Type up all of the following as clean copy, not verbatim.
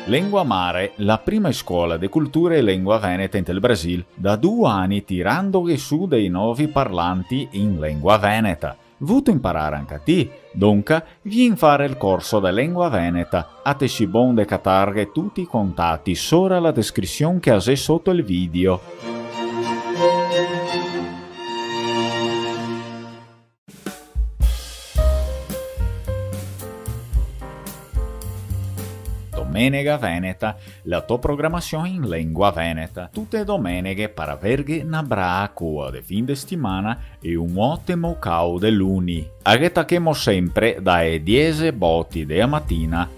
Lengua Mare, la prima scuola di cultura e lingua veneta in del Brasil, da 2 anni tirando su dei nuovi parlanti in lingua veneta. Vuto imparare anche a te, dunque vieni fare il corso di lingua veneta. A te si bon de catarghe tutti i contatti sopra la descrizione che hai sotto il video. Domenica Veneta, la tua programmazione in lingua veneta. Tutte domeniche per averghe una brava cua di fin de settimana e un ottimo cau de luni. Aghetachemo sempre dalle 10 botti della mattina.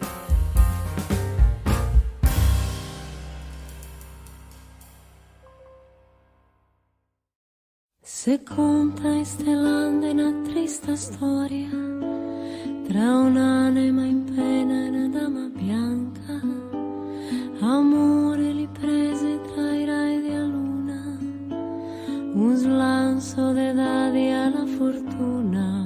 Se conta stelando una trista storia tra un'anima in pena e una dama bianca, amore li prese tra i rai di luna, un slancio de dadi alla fortuna.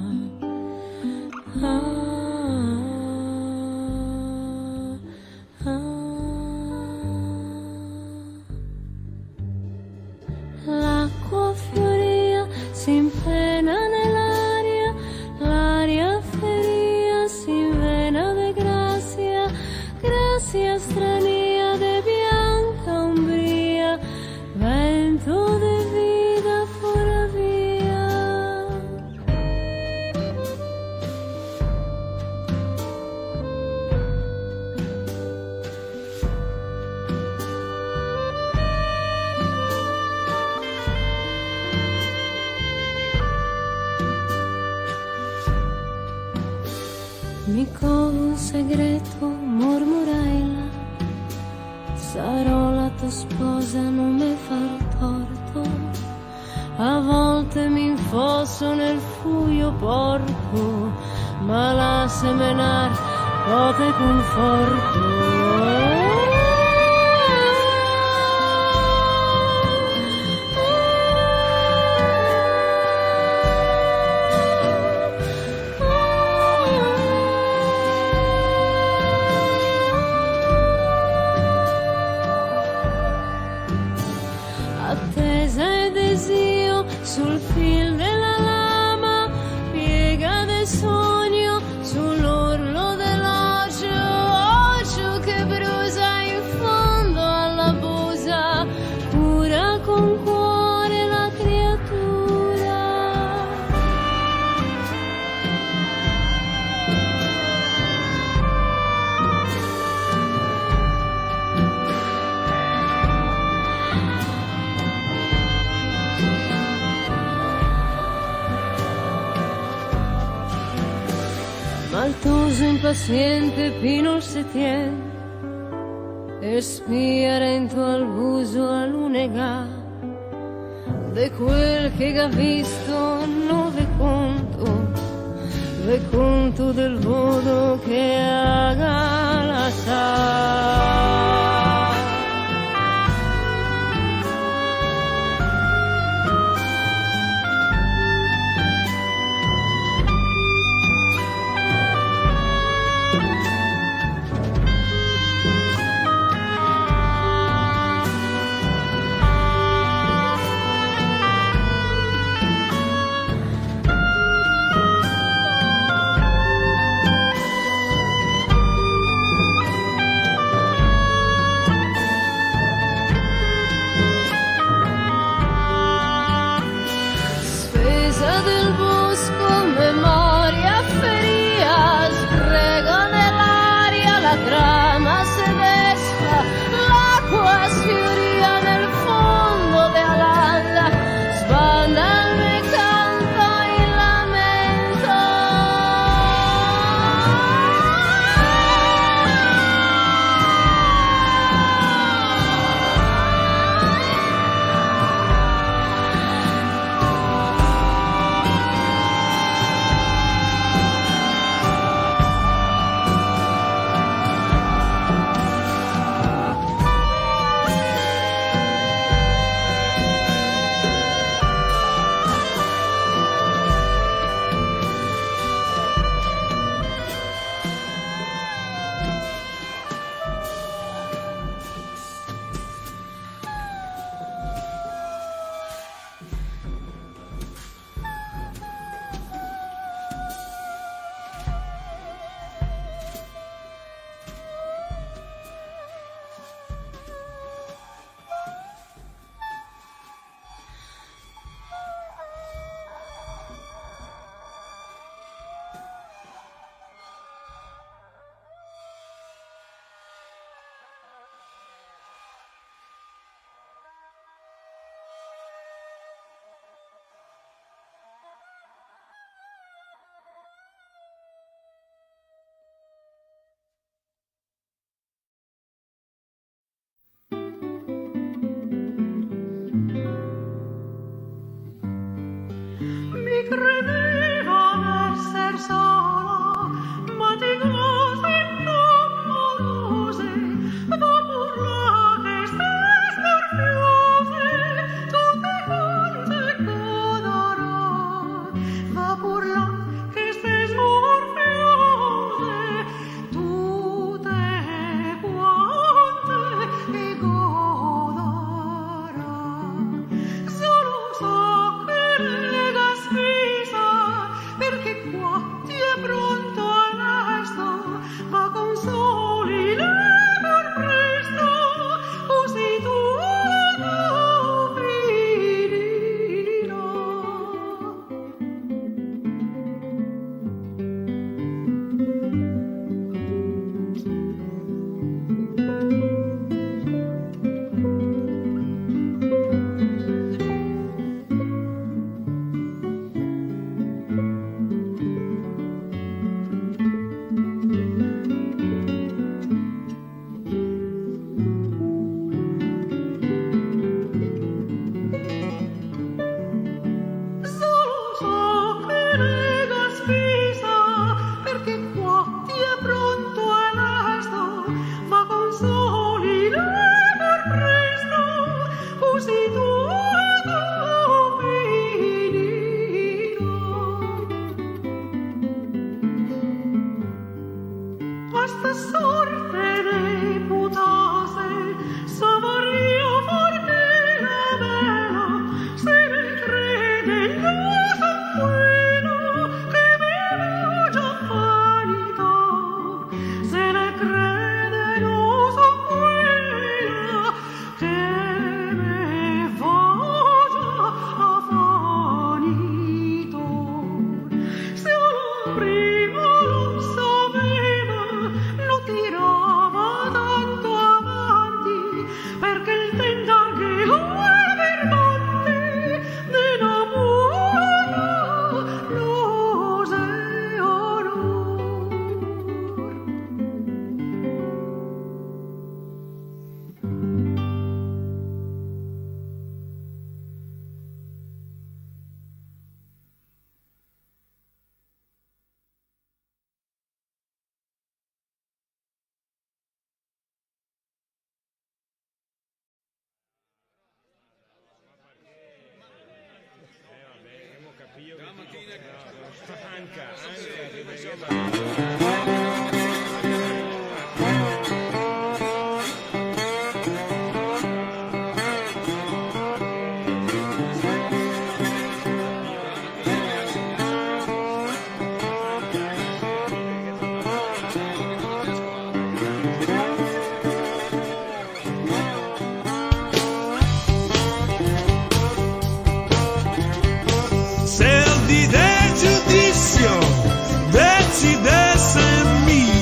L'acqua fioria si impena nell'aria, l'aria feria si invena de grazia, grazia strania de bianca umbria, vento de vida fora via. Mi covo un segreto, mormoraila, sarò la tua sposa, non mi farò torto, a volte mi infosso nel fuio porco, ma la semenar pote conforto. Attesa e desio sul fil della lama, piega del sogno sull'orlo dell'ocio, ocio che brucia in fondo alla busa, cura con cuore la creatura. Maltoso, impaziente, Pino se tiene e spia rento al buso a lunega de quel che ha visto non ve conto del vodo che ha lasciato. Se il di giudizio decidesse mio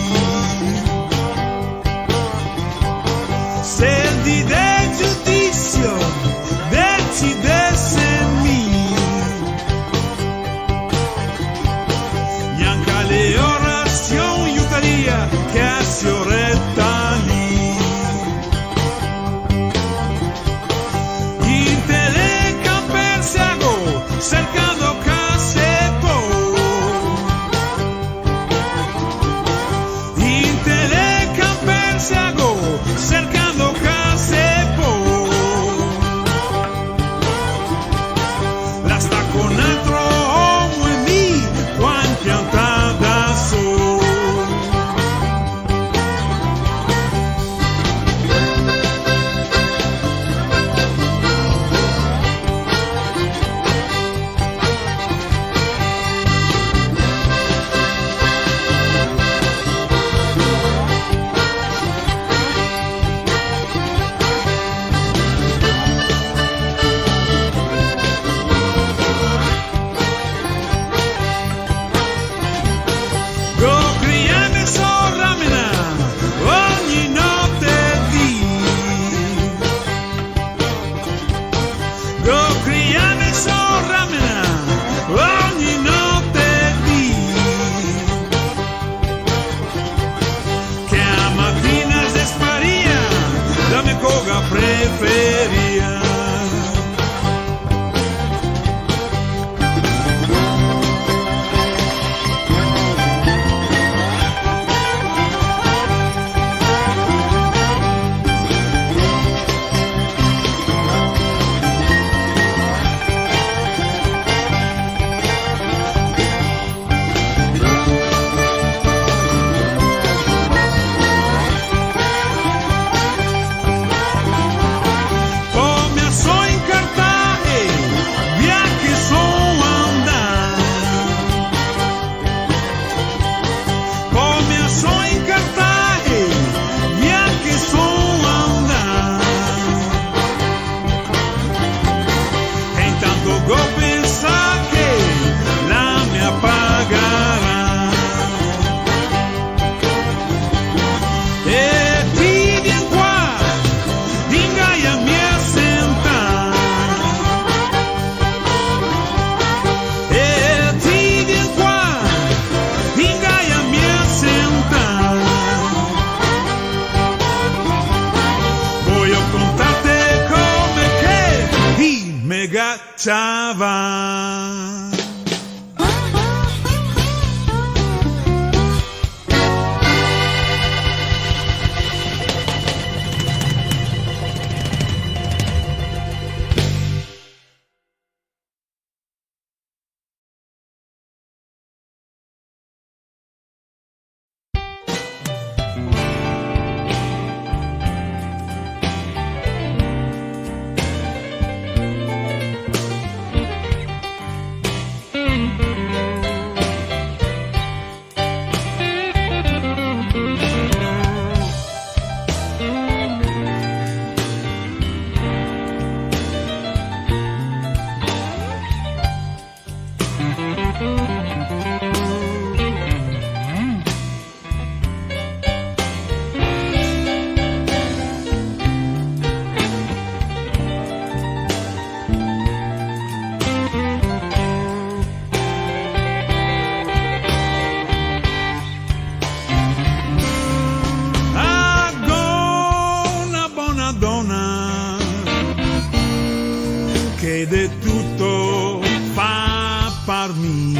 che di tutto fa per me.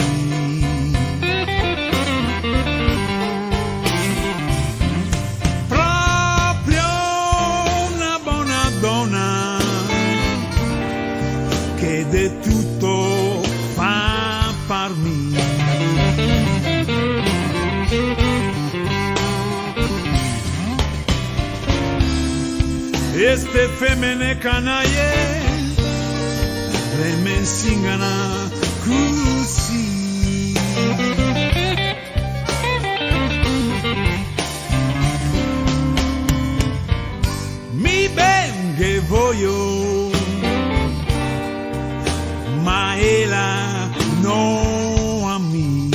Proprio una buona donna che di tutto fa per me. Este femmine canaglie le mensingano così. Mi ben che voglio, ma ella non a me.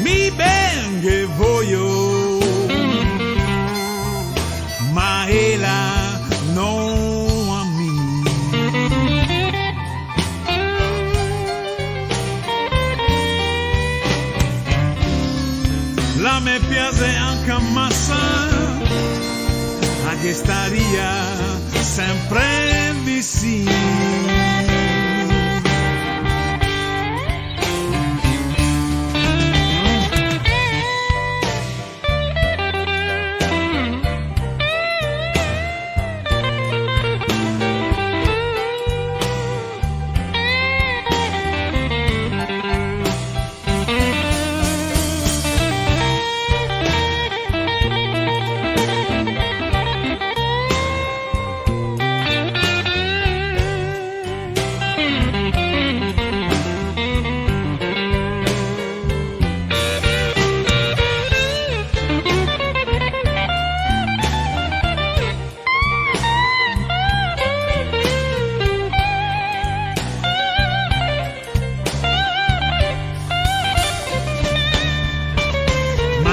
Mi ben che voglio, ma ella non a me. La me piace anche a massa, a che staria sempre vicino.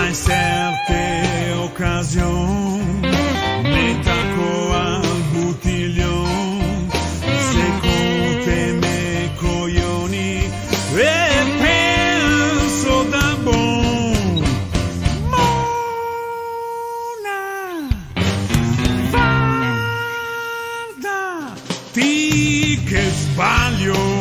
In certe occasioni me tacco al bottiglione, se con te me coglioni e penso da buon. Mona, guarda, ti che sbaglio.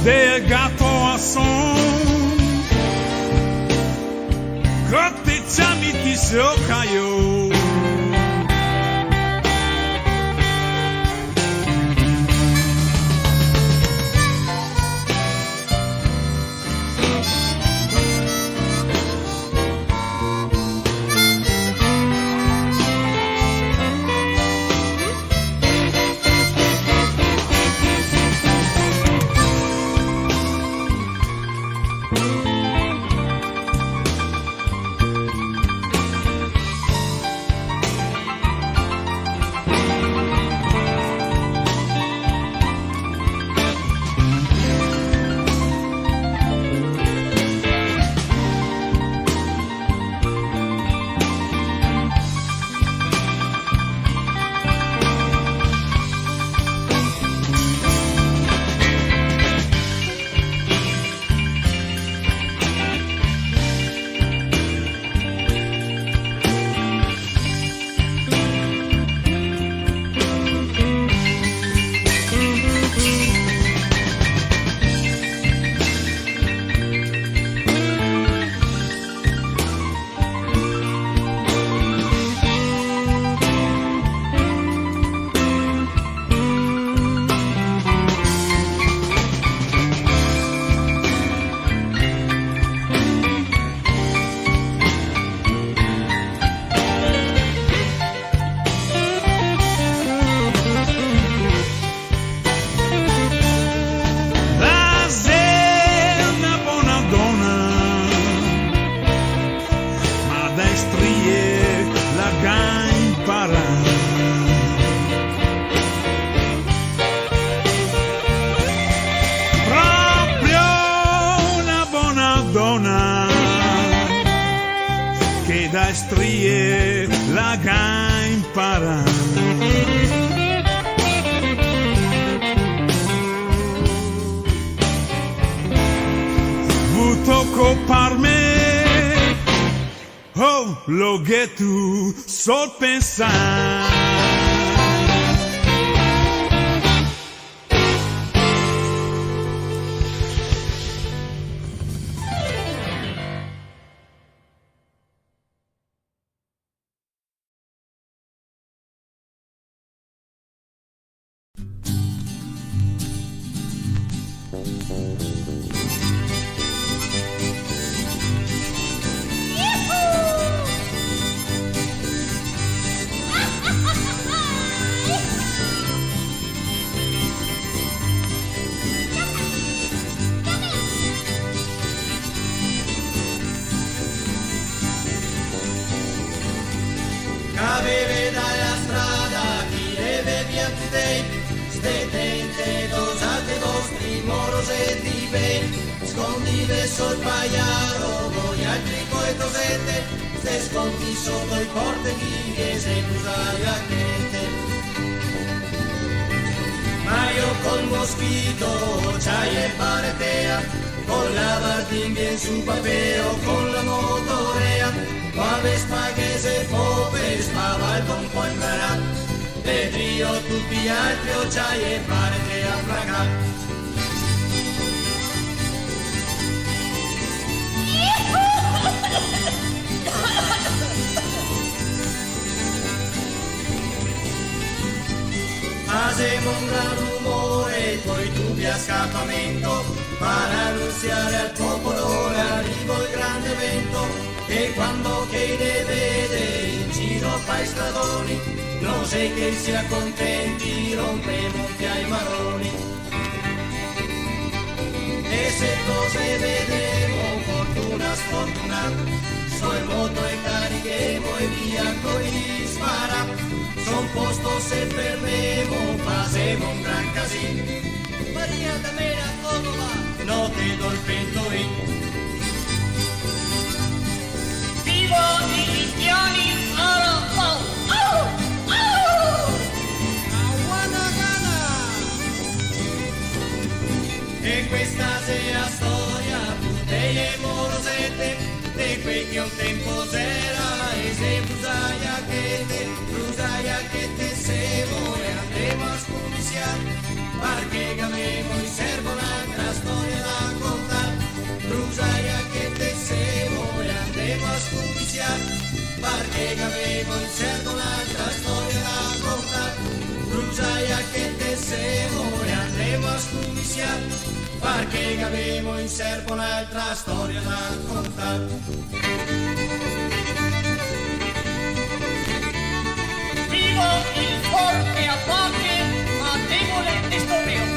Del gatto a son, corteggiami ti soccaio. da strie la ga imparano. Tocco par me, oh, lo che tu so pensare. Aveve dalla strada chi deve via te, stette dosate vostri morosetti ben, scondive sul pagliaro, voi altri coi tosette, se sconti sotto i porteghi che se usai a chete. Ma io col moschito c'hai e paretea, con la Vardinga in su papeo, con la motorea, ma Vespa che se può, Vespa valga un po' imparare, e trio tutti gli altri c'hai e paretea fracà. Facemo un gran rumore, poi tubi a scappamento, per annunziare al popolo l'arrivo il grande vento, e quando che ne vede in giro fai stradoni, non sei che sia contenti, rompemo ai maroni. E se cose vedemo, fortuna sfortunata, soi moto e carichemo e via con gli spara. Son posto se fermemo, facemo un gran casino. Maria da me a Cordova, no te do il pento in. Vivo i indiani, oro, oh, oh, oh! Awanagana! E questa sia la storia, Putei e Morosete, di quei che un tempo c'era, e se Brusaia che te semo e andremo a scomiciare, perché avemo in serbo un'altra storia da contare. Brusaia che te semo e andremo a scomiciare, perché avemo in serbo un'altra storia da contare. Brusaia che te semo e andremo a scomiciare, perché avemo in serbo un'altra storia da contare. Il forte a poche, ma debole e storneo.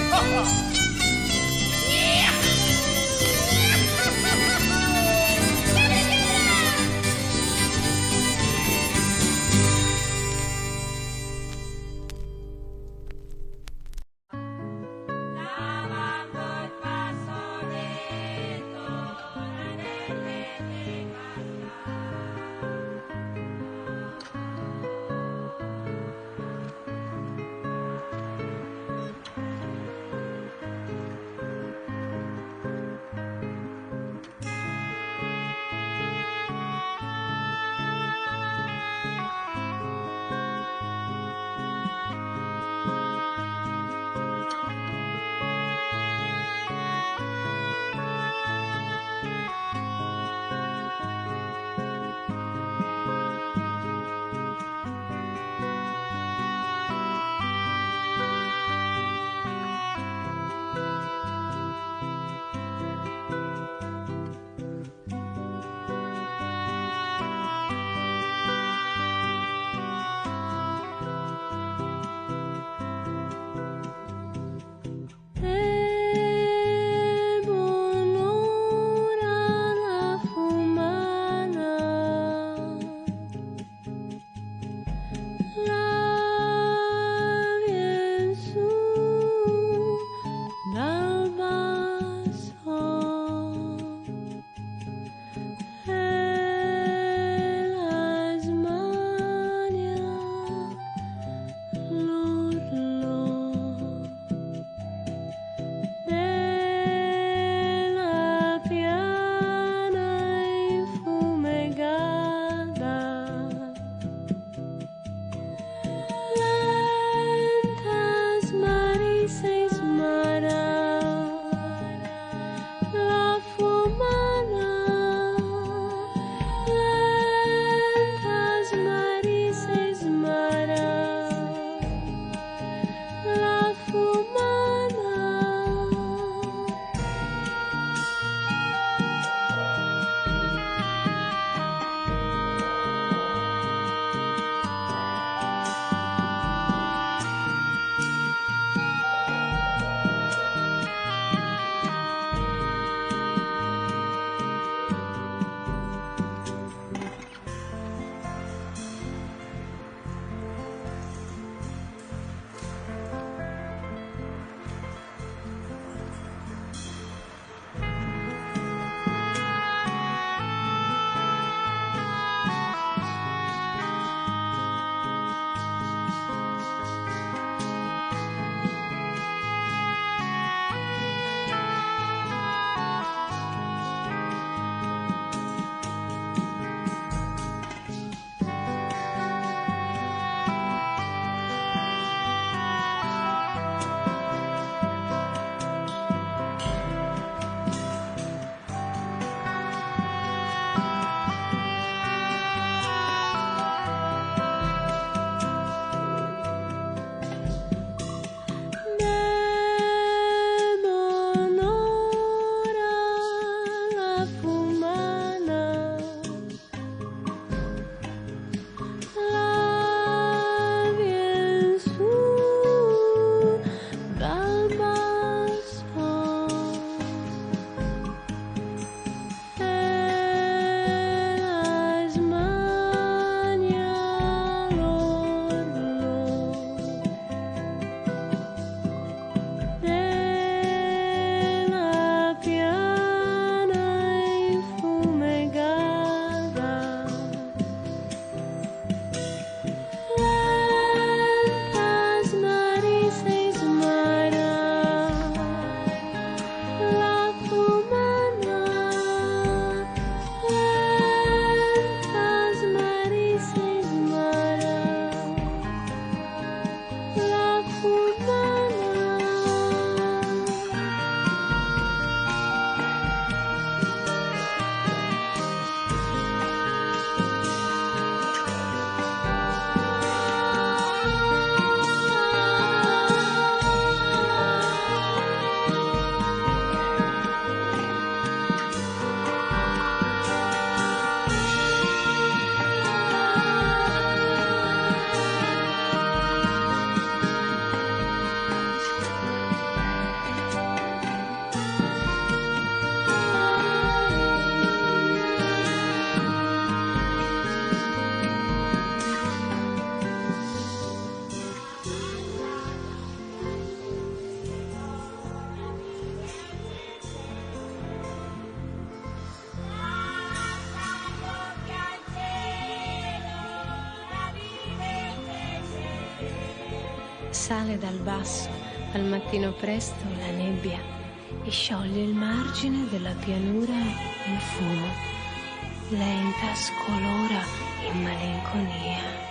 Sale dal basso al mattino presto la nebbia e scioglie il margine della pianura in fumo. Lenta scolora in malinconia.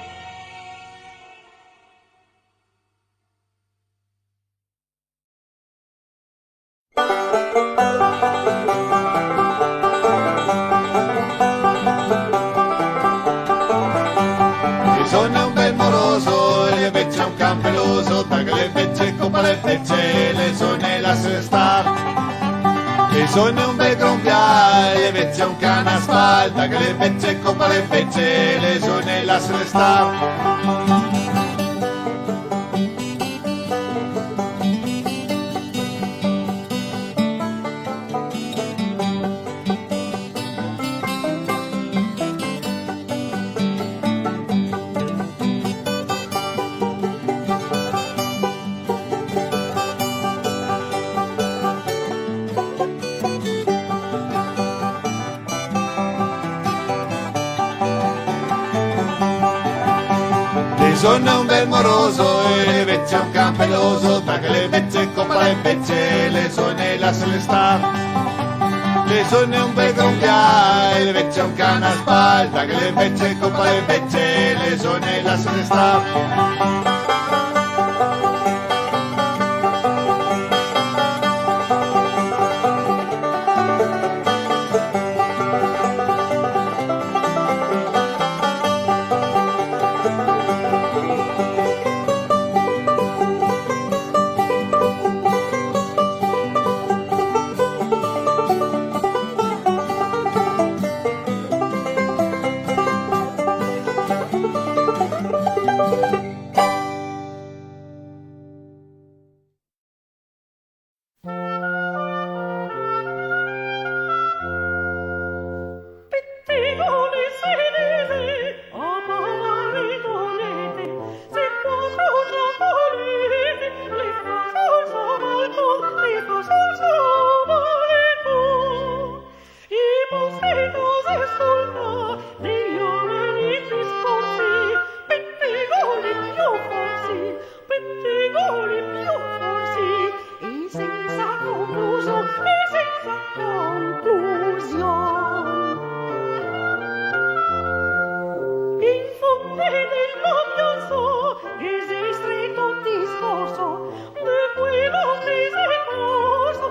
Bisogna un bel moroso e le becce un campeloso, taga le becce, copa le becce, le sonne lasciare star. Bisogna un bel grombiale, le becce un canasfal, taga le becce, copa le becce, le sonne lasciare star. Bisogna un bel moroso e le becce un campeloso, taga le becce, copa le becce, le sonne lasciare star. Bisogna un bel grombiale e le becce un canasfal, taga le becce, copa le becce, le sonne lasciare star.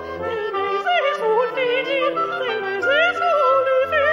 Del mese sul vigil, del mese sul vigil.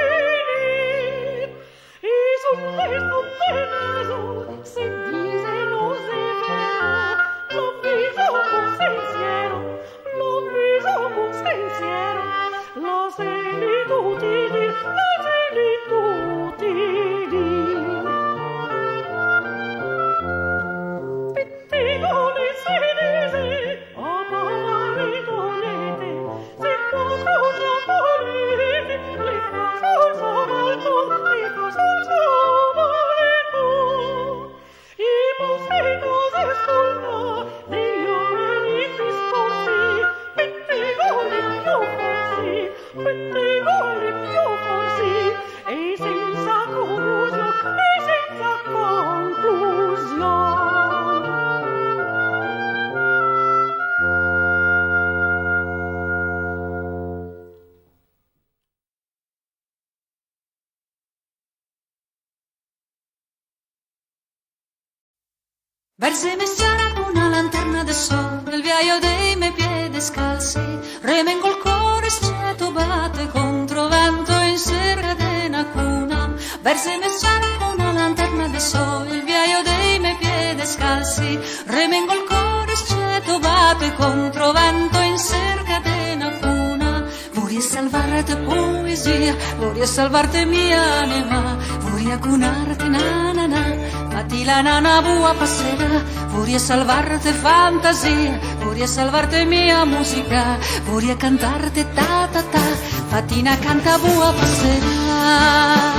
Verse mestiara con una lanterna del sole, il viaio dei miei piedi scalzi, remengo il cuore sceto batte contro vento in cerca di una cuna. Verse mestiara con una lanterna del sole, il viaio dei miei piedi scalzi, remengo il cuore sceto batte contro vento in cerca di una cuna. Vorrei salvarte poesia, vorrei salvarte mia anima, vorrei cunarte na na na. Fatti la nana bua passerà, vorrei salvarte fantasia, vorrei salvarte mia musica, vorrei cantarte ta ta ta. Fatina canta bua passerà,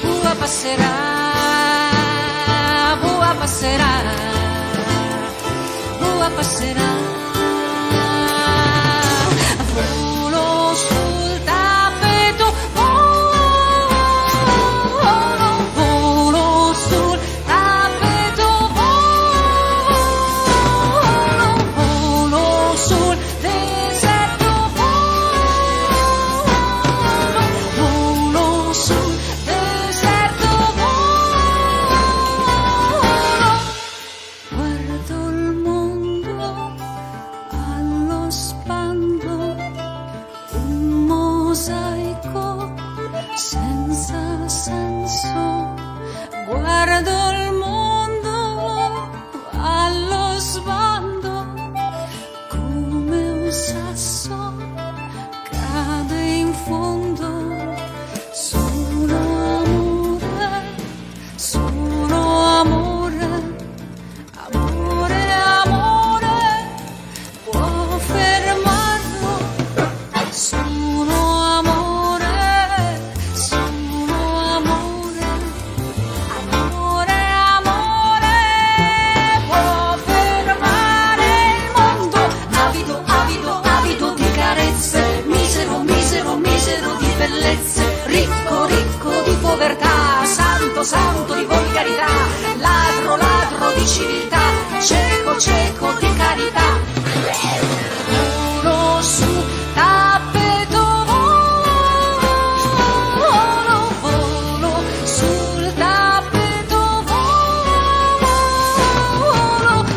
bua passerà, bua passerà, bua passerà. Volo sul tappeto, volo sul tappeto, volo sul deserto, volo sul deserto, guardo il mondo allo spanno, un mosaico senza senso. Guardo il mondo allo sbando, come un sasso cade in fondo. Solo amore, amore, amore può fermarlo. Solo amore, amore, amore può fermare il mondo. Avido, avido, avido di carezze, misero, misero, misero di bellezze, ricco, ricco di povertà, santo, santo di volgarità, ladro, ladro di civiltà, cieco, cieco di carità. Volo su tappeto, volo, volo sul tappeto, volo,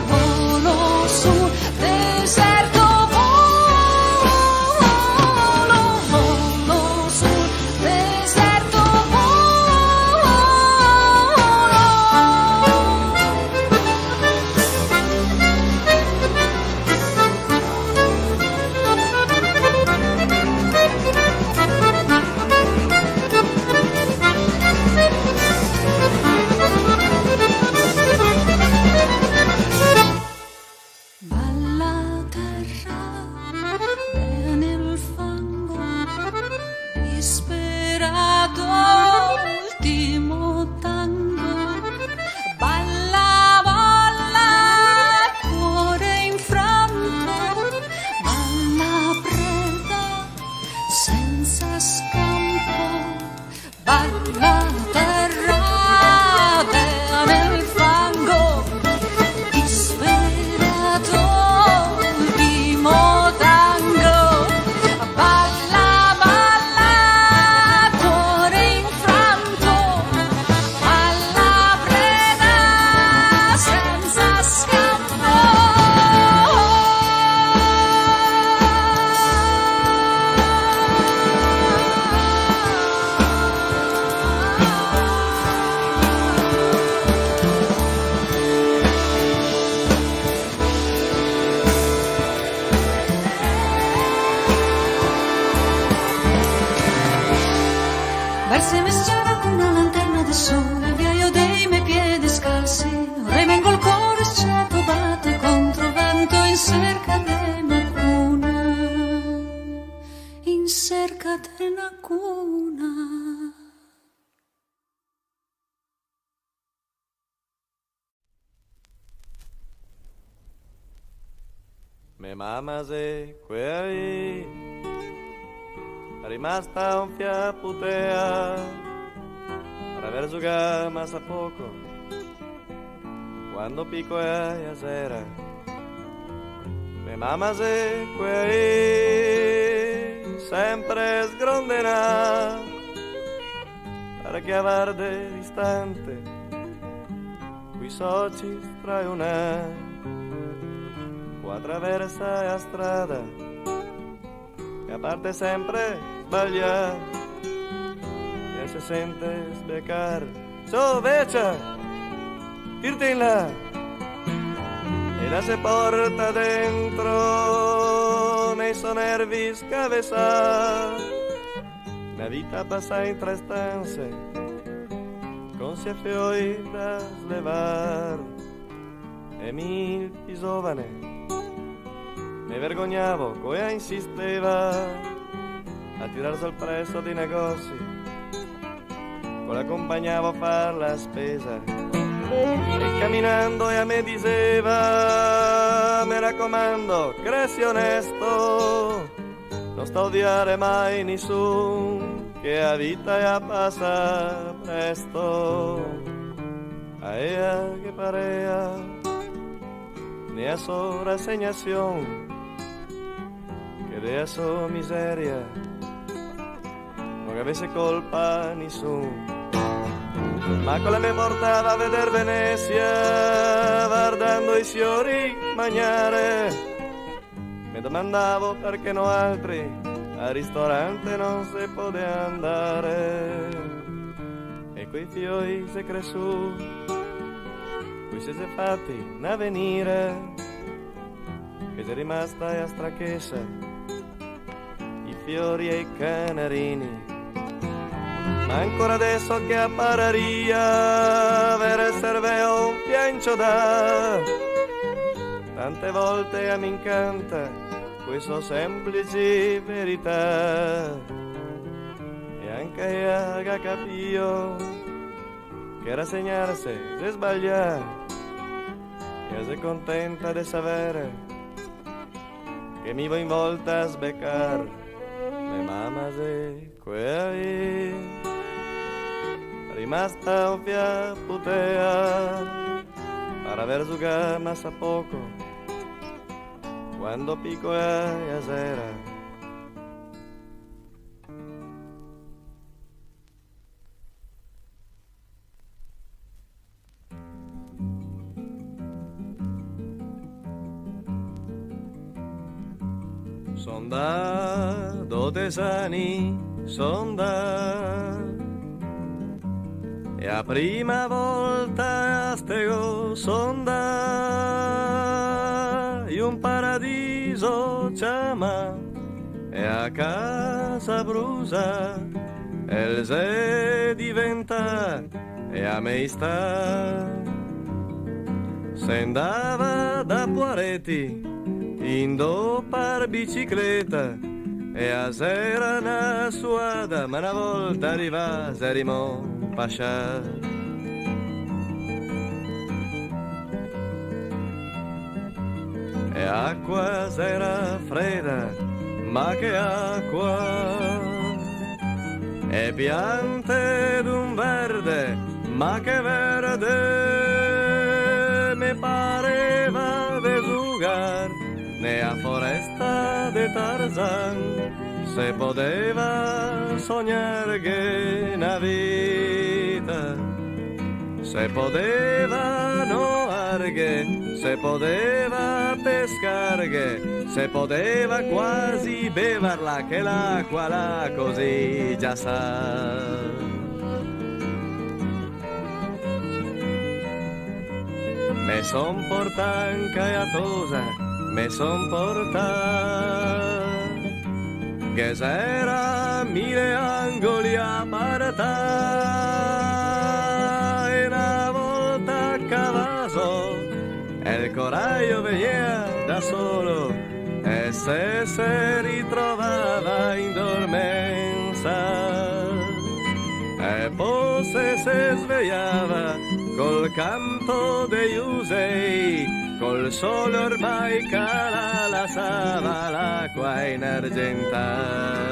volo sul deserto, volo, volo sul deserto, balla terra nel fango, disperato ultimo tango. Balla, balla, cuore infranto, balla preda senza scampo. Balla terra nel fango, disperato ultimo tango. Balla, balla, cuore infranto, balla preda senza scampo. Verse mestiera con una lanterna del sole, il viaio dei miei piedi scalzi, remengo il cuore sceto batte contro vento in cerca di una cuna, in cerca di una cuna. Me mamma se qui rimasta un fiaputea per aver giocato ma sa poco quando picco è a sera. Me mamma se qui sempre sgrondena per chiavare distante qui soci straiunà, qua attraversa la strada, che parte sempre sbagliare, e si sente sbeccar, so vecchia, irti là, e la se porta dentro, nei suoi nervi scavessar, la vita passa in 3 stanze, con sia fiori da slevar, e mi giovane, mi vergognavo, come insisteva a tirar sul prezzo dei negozi, poi l'accompagnavo a far la spesa, e camminando e a me diceva, mi raccomando, cresci onesto, non sto a odiare mai nessuno, che la vita ya passa presto, a ella che parea, ne a su resignación, che de a su miseria, non avesse colpa nessuno. Ma quella mi portava a veder Venezia, guardando i fiori mangiare, mi domandavo perché no altri al ristorante non si poteva andare, e quei fiori si cresciù, poi si è fatti una venire, che si è rimasta a strachessa, i fiori e i canarini. Ma ancora adesso che appararia per serve un piancio da, tante volte mi incanta questa semplice verità, e anche io capio che rassegnarsi se sbaglia, e sei contenta di sapere che mi vuoi in volta a sbeccar, me mamma se qui rimasta un fiaputea per aver giocato massa poco quando piccola era. Son da 12 anni, son da, e a prima volta stego son da, in un paradiso chiama, e a casa brusa, el se diventa, e a me sta, se andava da Poareti, indo per bicicletta, e a sera una suada, ma una volta arriva saremo pascià. E acqua sera fredda, ma che acqua, e piante d'un verde, ma che verde, mi pareva de lugar, ne a foresta de Tarzan, se poteva sognare che una vita, se poteva no arghe, se poteva pescarghe, se poteva quasi beverla, che l'acqua là così già sa. Me son portan caiatosa, me son portan, che s'era 1000 angoli a parta, e una volta a cavaso, il coraggio veniva da solo, e se ritrovava in dormenza, e poi se svegliava col canto degli usei, col sole ormai cala la sava, l'acqua in argentata.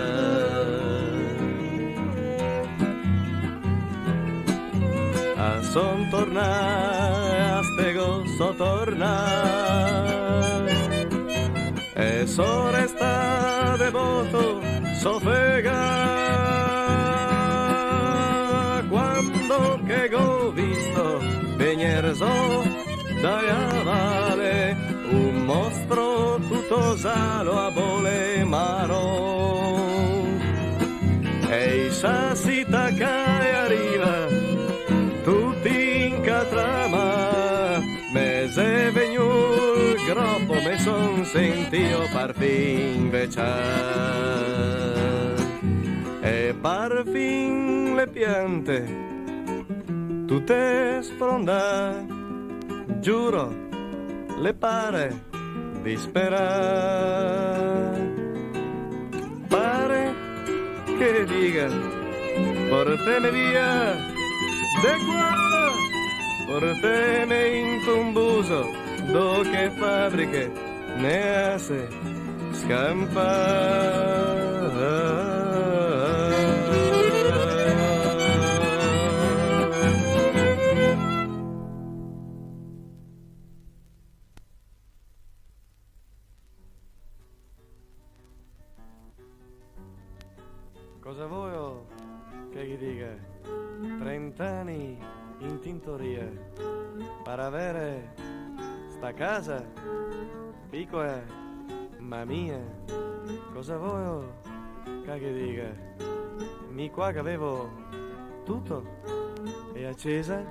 A son torna, a stego so torna, e so resta devoto, so fega, quando che ho visto venir so dai a vale, un mostro tutto salo a bole maro. E i sassi taccai arriva, tutti in catrama, mese vegnul groppo me son sentio parfin veciar. E parfin le piante tutte sprondà, giuro, le pare disperar. Pare che dica, porteme via, de qua, porteme in tumbuso, do che fabbriche ne hace scampar. Cosa vuoi che gli dica? 30 anni in tintoria per avere sta casa piccola ma mia. Cosa vuoi che gli dica? Mi qua che avevo tutto, e accesa,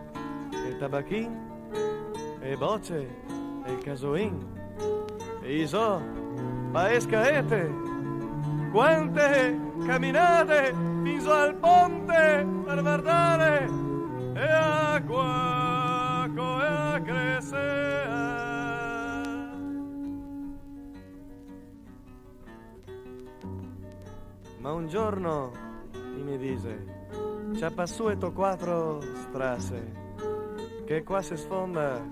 e il tabacchin, e bocce, e il casoin, e io so, paescaete, quante camminate fino al ponte per guardare e acqua come crescere. Ma un giorno mi dice, c'ha passueto 4 strasse, che qua si sfonda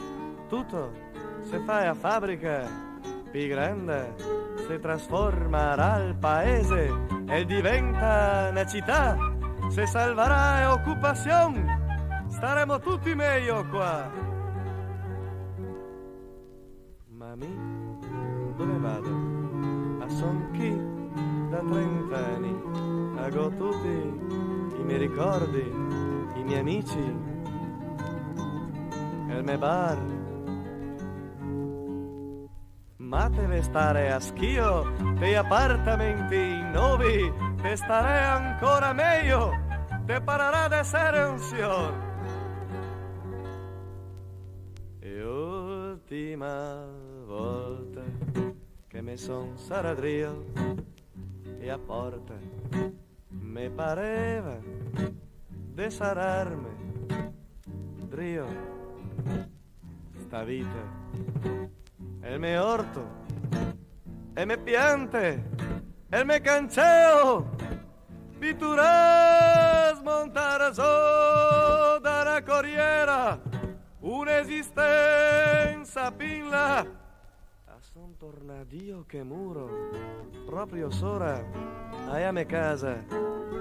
tutto, se fai a fabbrica più grande, si trasformerà il paese e diventa una città, se salverà occupazione, staremo tutti meglio qua. Ma mi, dove vado? A son chi da 30 anni, ago tutti i miei ricordi, i miei amici, il mio bar. Ma deve stare a schio, dei appartamenti nuovi, te stare ancora meglio, te parerà ad essere un signor. E ultima volta che mi son saradrio e a porta me pareva de sararme drio sta vita. El me orto, e me piante, el me canceo, pitturas montarazzo dalla corriera, un'esistenza pinla. A son tornadio che muro, proprio sora, a me casa,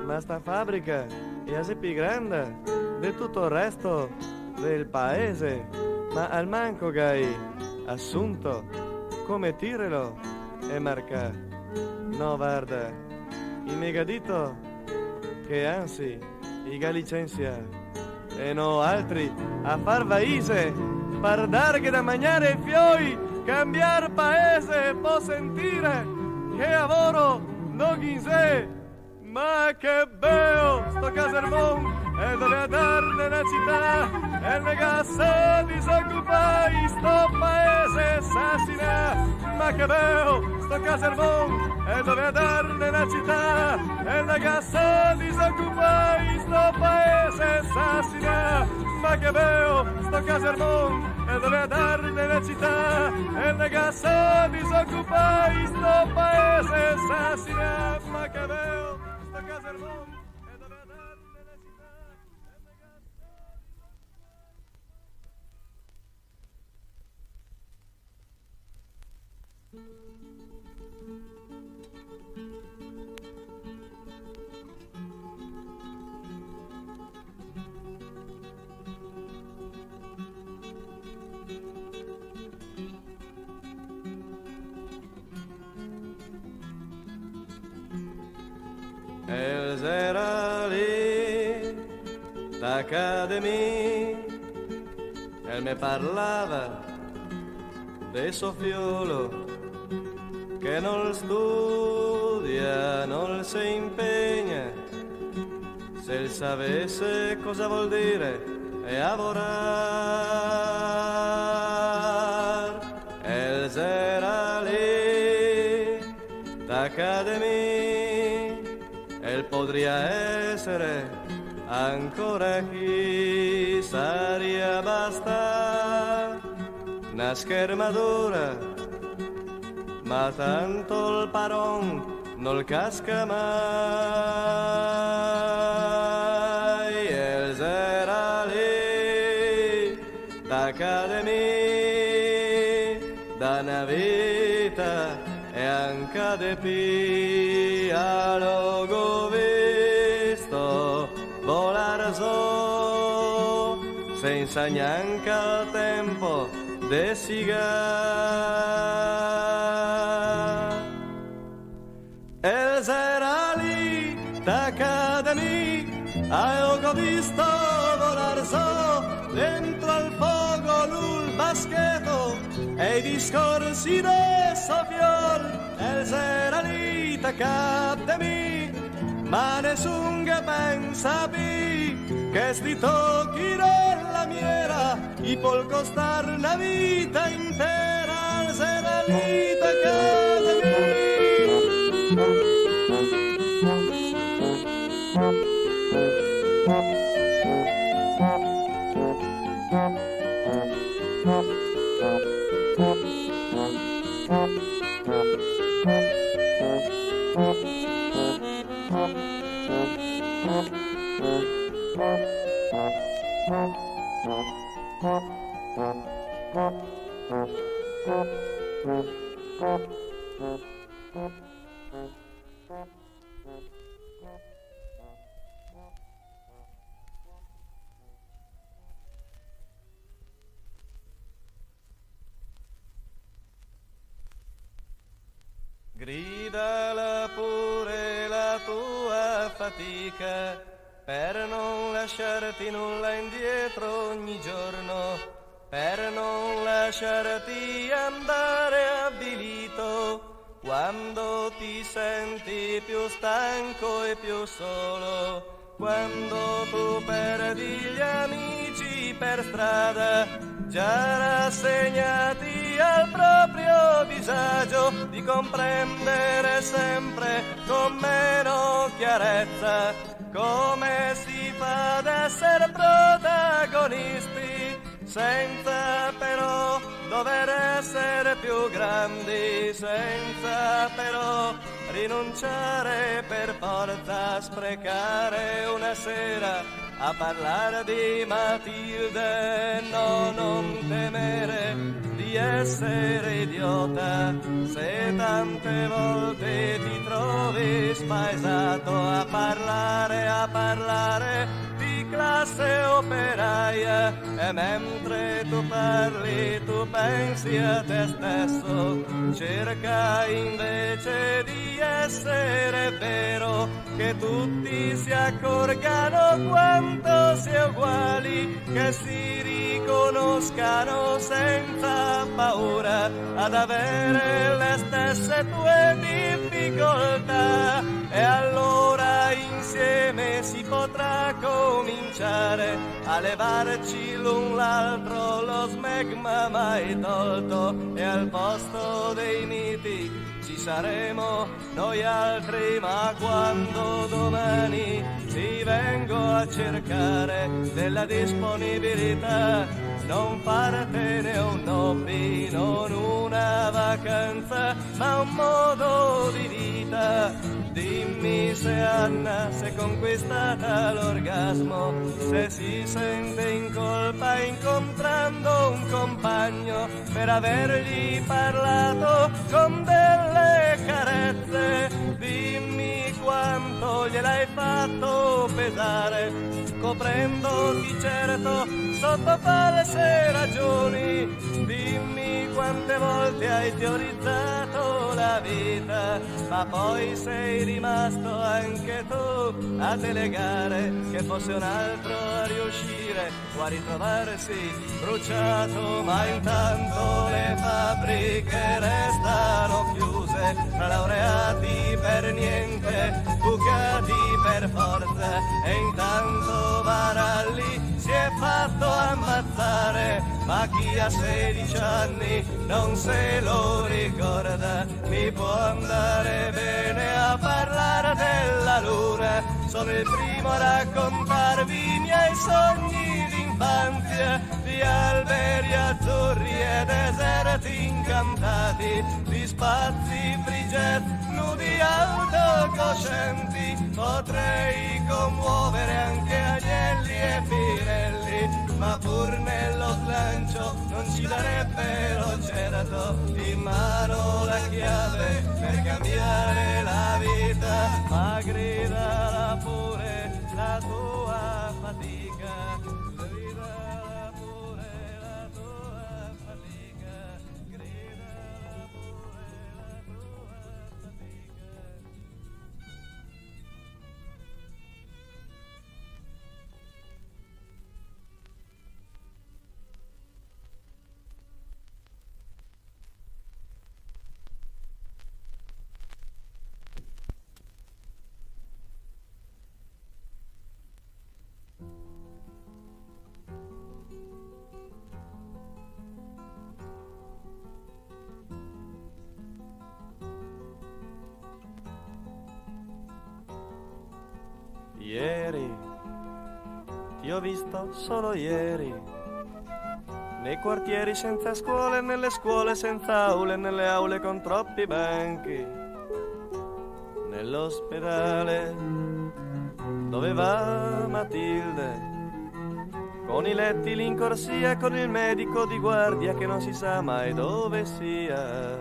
ma sta fabbrica è assai più grande di tutto il resto del paese, ma al manco gai assunto come tirelo e marca. No, guarda, il megadito che anzi i licenzia e no altri a far vaise per dar che da mangiare ai fioi, cambiar paese può sentire che lavoro non in sé, ma che bello sto casermon e dove darne una città e il negasso disoccupai sto paese assassina, ma che bello sto casermon e dove darne una città e il negasso disoccupai sto paese assassina, ma che bello sto casermon e dove darne una città e il negasso disoccupai sto paese assassina, ma che bello sto casermon. Els era lì d'accademia, e me parlava de Soffiolo che non studia, non si impegna, se il sapesse cosa vuol dire è lavorare. El era lì d'accademia, el podría essere ancora chi saria basta una schermatura, ma tanto il paron non casca mai. El era lì d'accademia, da una vita e anche de pia l'ho visto volar so senza neanche il tempo de sigar. El era lì d'accademia, ho visto volar so dentro al fuoco l'ul baschetto e i discorsi de Soffiol. El era lì d'accademia, ma nessun che pensa più che sti tocchi della miera i può costar una vita intera. El era lì d'accademia. Gridala pure la tua fatica per non lasciarti nulla indietro ogni giorno, per non lasciarti andare avvilito quando ti senti più stanco e più solo, quando tu perdi gli amici per strada, già rassegnati al proprio disagio di comprendere sempre con meno chiarezza come si fa ad essere protagonisti senza però dover essere più grandi, senza però rinunciare per forza a sprecare una sera a parlare di Matilde. No, non temere di essere idiota se tante volte ti trovi spaesato a parlare di classe operaia e mentre tu parli tu pensi a te stesso, cerca invece di essere vero, che tutti si accorgano quanto si è uguali, che si riconoscano senza paura ad avere le stesse tue difficoltà, e allora insieme si potrà cominciare a levarci l'un l'altro lo smegma mai tolto, e al posto dei miti ci saremo noi altri. Ma quando domani ti vengo a cercare della disponibilità, non fartene un hobby, non una vacanza, ma un modo di vita. Dimmi se Anna si è conquistata l'orgasmo, se si sente in colpa incontrando un compagno per avergli parlato con delle carezze. Dimmi quanto non gliel'hai fatto pesare, scoprendoti certo sotto false ragioni. Dimmi quante volte hai teorizzato la vita, ma poi sei rimasto anche tu a delegare che fosse un altro a riuscire o a ritrovarsi bruciato. Ma intanto le fabbriche restano chiuse, tra laureati per niente, bucati per forza, e intanto Maralli si è fatto ammazzare, ma chi ha 16 anni non se lo ricorda. Mi può andare bene a parlare della luna, sono il primo a raccontarvi i miei sogni d'infanzia, di alberi azzurri e deserti incantati, di spazi frigeti, nudi autocoscienti. Potrei commuovere anche agnelli e finelli, ma pur nello slancio non ci darebbero certo in mano la chiave per cambiare la vita. Ma gridala pure la tua fatica, gridala pure la tua fatica, gridala pure la tua fatica. Ieri, ti ho visto solo ieri, nei quartieri senza scuole, nelle scuole senza aule, nelle aule con troppi banchi, nell'ospedale dove va Matilde, con i letti lì in corsia, con il medico di guardia che non si sa mai dove sia,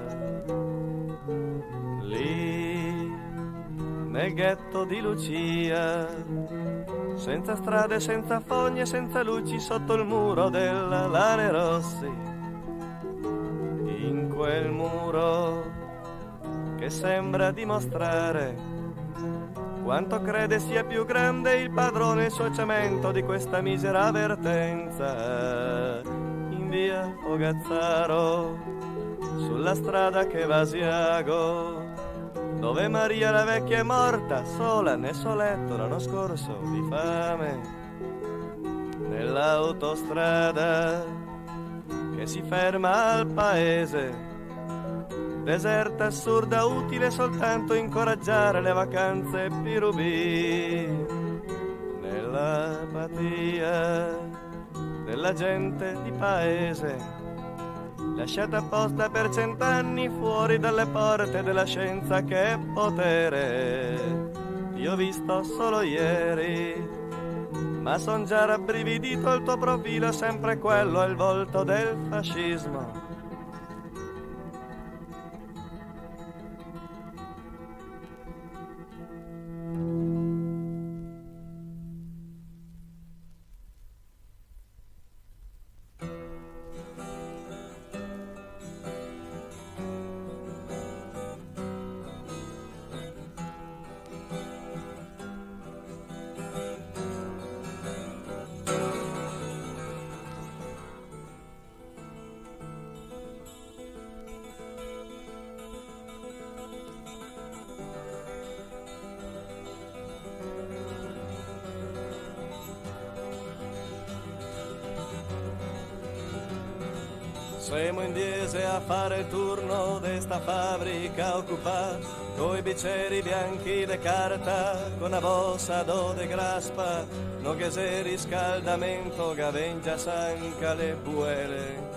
lì nel ghetto di Lucia, senza strade, senza fogne, senza luci, sotto il muro della Lane Rossi, in quel muro che sembra dimostrare quanto crede sia più grande il padrone, il suo cemento di questa misera vertenza, in via Fogazzaro, sulla strada che va a Asiago, dove Maria la vecchia è morta sola nel suo letto l'anno scorso di fame, nell'autostrada che si ferma al paese, deserta, assurda, utile soltanto incoraggiare le vacanze pirubì, nell'apatia della gente di paese, lasciata apposta per 100 anni fuori dalle porte della scienza che è potere. Ti ho visto solo ieri, ma son già rabbrividito al tuo profilo, sempre quello è il volto del fascismo. Siamo in Diese a fare il turno de sta fabbrica occupata, coi biceri bianchi de carta, con una bossa do de graspa, no che se riscaldamento gavengia sanca le buele.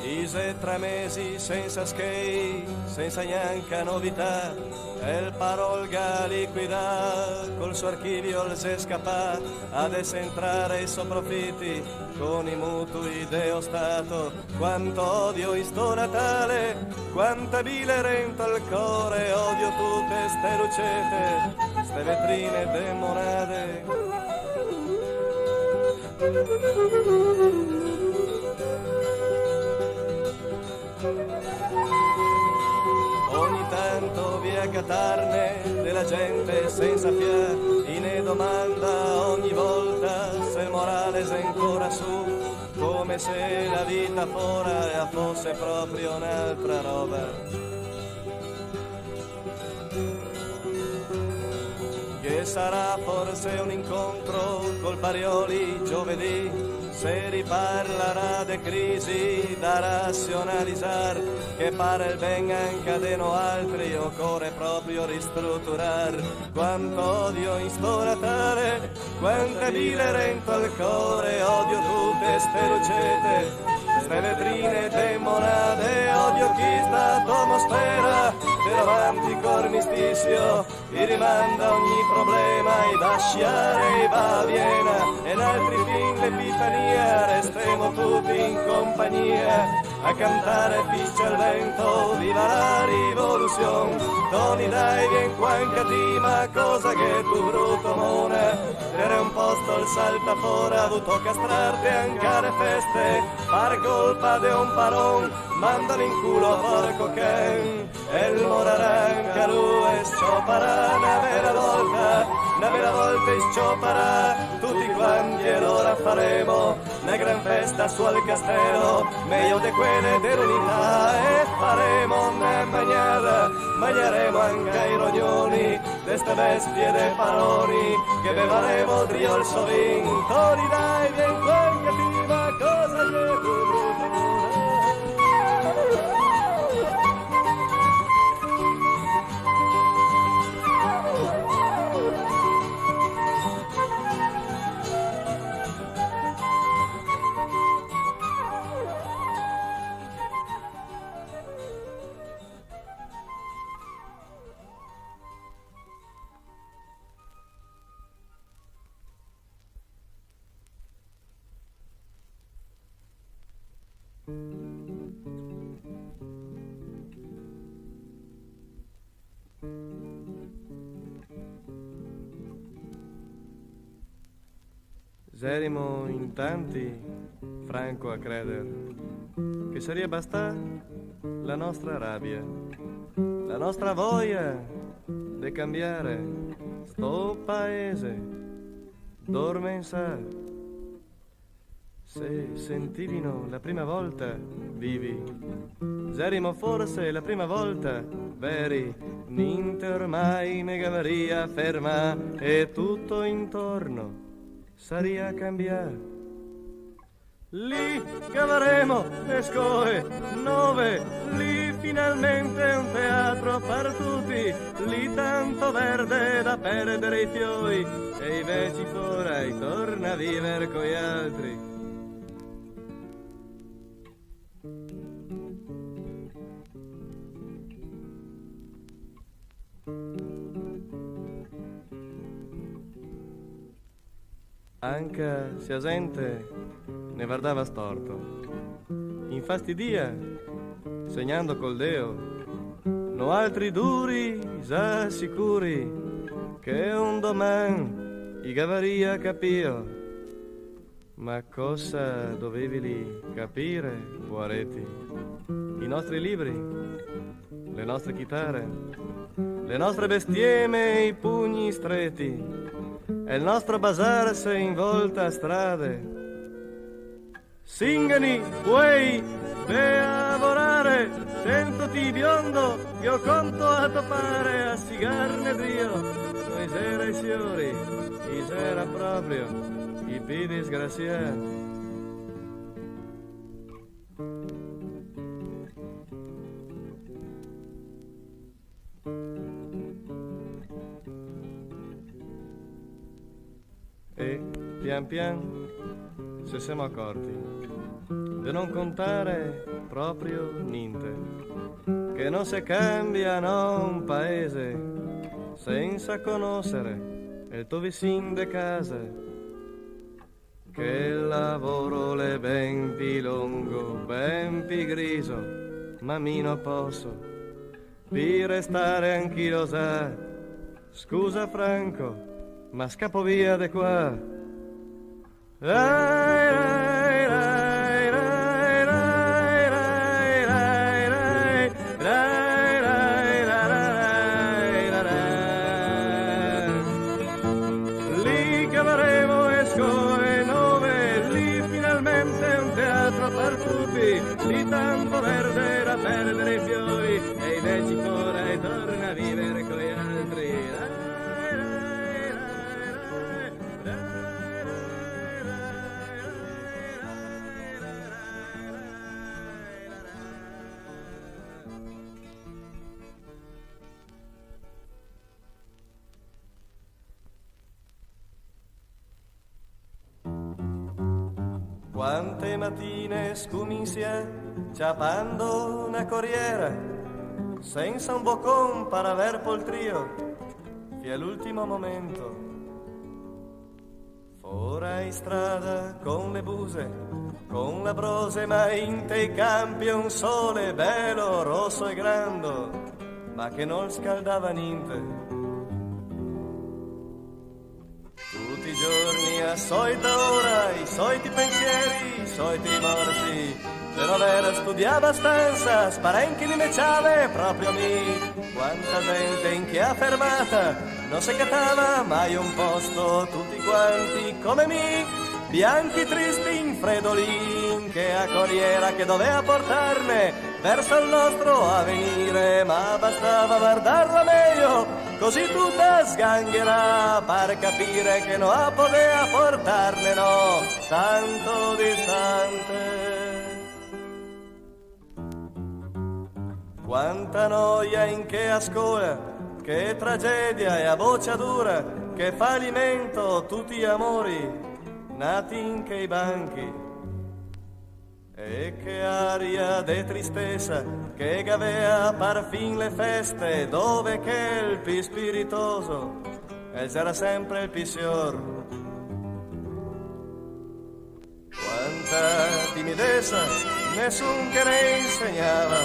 Ise 3 mesi senza skate, senza neanche novità, e il parolga liquida, col suo archivio il se scapà, adesso entrare i soprofitti, con i mutui deo Stato. Quanto odio in sto Natale, quanta bile renta il core, odio tutte ste lucette, ste vetrine demorate. Ogni tanto via catarne della gente senza fiar, e ne domanda ogni volta se il morale è ancora su, come se la vita fora fosse proprio un'altra roba. Che sarà forse un incontro col Parioli giovedì, se riparlerà de crisi da razionalizzar, che pare il ben anche a deno altri, occorre proprio ristrutturar. Quanto odio in sto Natale, quante bile rento al core, odio tutte ste lucette, ste vetrine demorate, odio chi sta atmosfera del romantico armistizio, e rimanda ogni problema, e da sciare e va a Viena, e in altri film l'epifania, resteremo tutti in compagnia, a cantare fischia al vento, viva la rivoluzione, Tony dai vien qua in catima, cosa che tu brutto mona, era un posto il saltafora, avuto castrarti anche alle feste, fare colpa de un paron, mandalo in culo a porco Ken, e il moraranca lui e scioparà una vera volta e scioparà, tutti quanti e allora faremo una gran festa su al castello, meglio di quelle dell'unità, e faremo una bagnata, bagneremo anche i rognoni, d'este bestie dei paroni, che bevaremo trio il sovin, Tony dai vien qua in cativa, cosa che tu brutto. Serimo in tanti, franco a creder, che sarebbe bastà la nostra rabbia, la nostra voglia di cambiare sto paese, dorme in sa. Se sentivino la prima volta vivi, serimo forse la prima volta veri, niente ormai ne cavaria ferma, e tutto intorno saria cambiare. Lì cavaremo le scoe nove, lì finalmente un teatro per tutti, lì tanto verde da perdere i fiori, e invece forai torna a vivere coi altri. Anche se a gente ne guardava storto, infastidia, segnando col deo, no altri duri, già sicuri, che un doman i gavaria capio. Ma cosa dovevi lì capire, guaretti? I nostri libri, le nostre chitarre, le nostre bestieme, i pugni stretti, e il nostro bazar se involta a strade. Singani, uei, ve a lavorare, sentoti biondo, io conto a topare, a sigarne brio, noi sera i fiori, i sera proprio, i piedi disgraziati. E pian pian ci siamo accorti di non contare proprio niente, che non si cambia un paese senza conoscere il tuo vicino de casa, che il lavoro le ben più lungo, ben più griso, ma mi non posso più restare anch'io sa. Scusa Franco, ma scappo via di qua. Lì cavaremo e scuole nuove, lì finalmente un teatro per tutti, lì tanto verde da perdere i fiori e invece ora e torna a vivere con gli altri. Quante mattine scuminsia ciapando una corriera senza un boccon per aver poltrio fino all'ultimo momento. Fora in strada con le buse, con la brose, ma in te campi un sole bello, rosso e grande, ma che non scaldava niente. Tutti i giorni a solita ora, i soliti pensieri, i soliti rimorsi, per aver studiato abbastanza, sparenchi di meciave proprio mi. Quanta gente in che ha fermata, non si catava mai un posto, tutti quanti come me, bianchi tristi infredolin, che a corriera che doveva portarne verso il nostro avvenire, ma bastava guardarla meglio, così tutta sganghera, per capire che non poteva portarne, no, tanto distante. Quanta noia in che a scuola, che tragedia e a bocciatura, che fallimento tutti gli amori nati in che i banchi. E che aria de tristezza che aveva par fin le feste, dove che il più spiritoso era sempre il più signor. Quanta timidezza, nessun che ne insegnava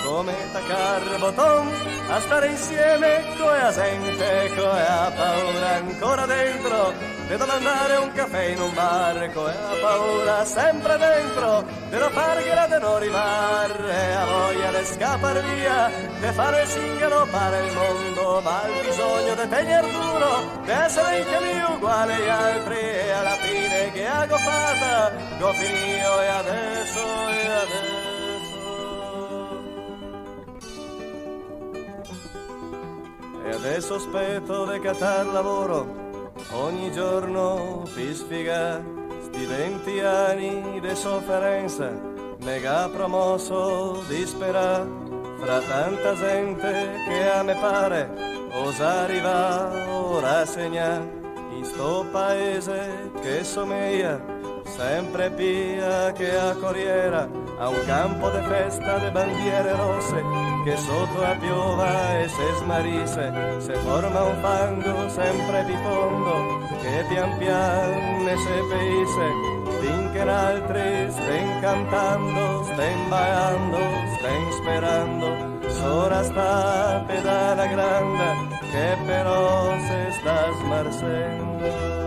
come taccar bottone a stare insieme con la gente, con la paura ancora dentro di domandare un caffè in un bar, con la paura sempre dentro di non fargliela di non rimarre, a voglia di scappare via, di fare il singolo per il mondo, ma il bisogno di tenere duro, di essere anche mio uguale agli altri, e alla fine che ha goffata, go finio e adesso, e adesso. E adesso aspetto di catar lavoro, ogni giorno fi sfiga, sti 20 anni di sofferenza, mega promosso dispera, fra tanta gente che a me pare osa arriva ora segna, in sto paese che somiglia sempre pia che a corriera, a un campo de festa de bandiere rosse, che sotto a piova e se smarisse, se forma un fango sempre più fondo, che pian pian ne se peisse, finché altri sten cantando, sten ballando, sten sperando, sora sta pedana grande, che però se sta smarsendo.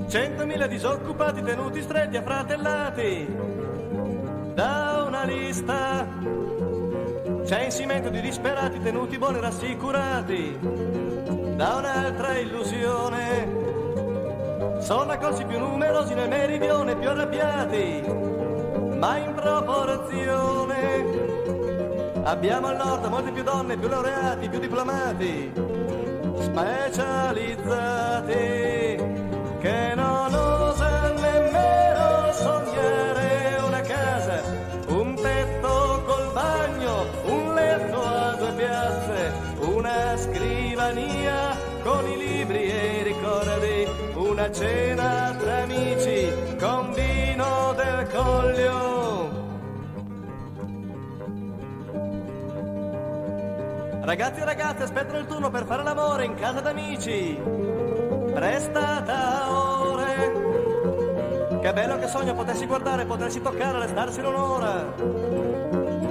Centomila disoccupati tenuti stretti affratellati da una lista, c'è insiemento di disperati tenuti buoni rassicurati da un'altra illusione, sono accorsi più numerosi nel meridione più arrabbiati ma in proporzione. Abbiamo al nord molte più donne, più laureati, più diplomati, specializzati, che non osano nemmeno sognare una casa, un tetto col bagno, un letto a 2 piazze, una scrivania con i libri e i ricordi, una cena tra amici con vino del Collio. Ragazzi e ragazze aspettano il turno per fare l'amore in casa d'amici, prestata ore. Che bello che sogno potessi guardare, potersi toccare, restarsi un'ora